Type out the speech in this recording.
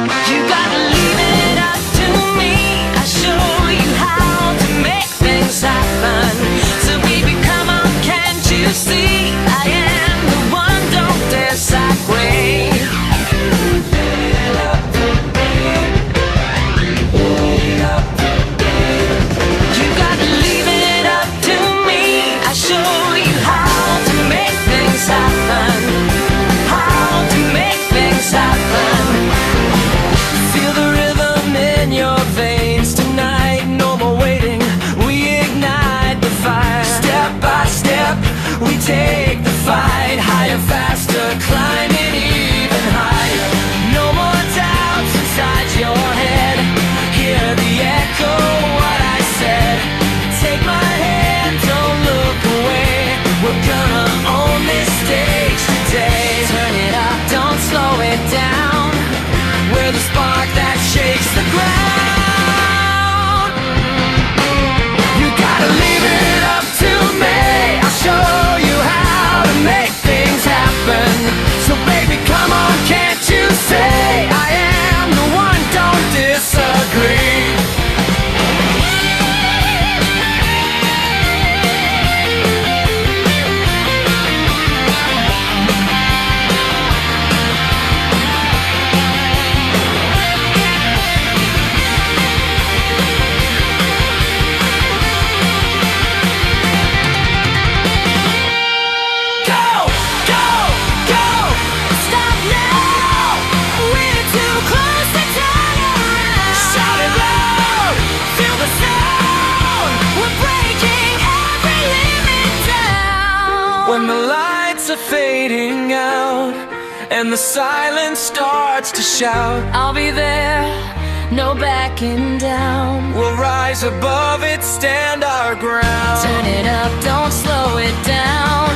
You gotta leave it up to me. I'll show you how to make things happen. So baby, come on, can't you see? I am the one, don't disagree. You gotta leave it up to me. I'll show you how to make things happen. How to make things happen. Feel the rhythm in your veins tonight. No more waiting, we ignite the fire. Step by step, we take the fight. Higher, faster, climbing even higher. No more doubts inside your head. Hear the echo of what I said. Take my hand, don't look away. We're gonna own this stage today. Turn it up, don't slow it down. We're the spark that shakes the ground. You gotta leave it up to me. I'll show you how to make things happen. So baby, come on, can't you say I am the one, don't disagree. Go, go, go, stop now. We're too close to turn around. Shout it loud, feel the sound. We're breaking every limit down. When the lights are fading out and the silence starts to shout, I'll be there, no backing down. We'll rise above it, stand our ground. Turn it up, don't slow it down.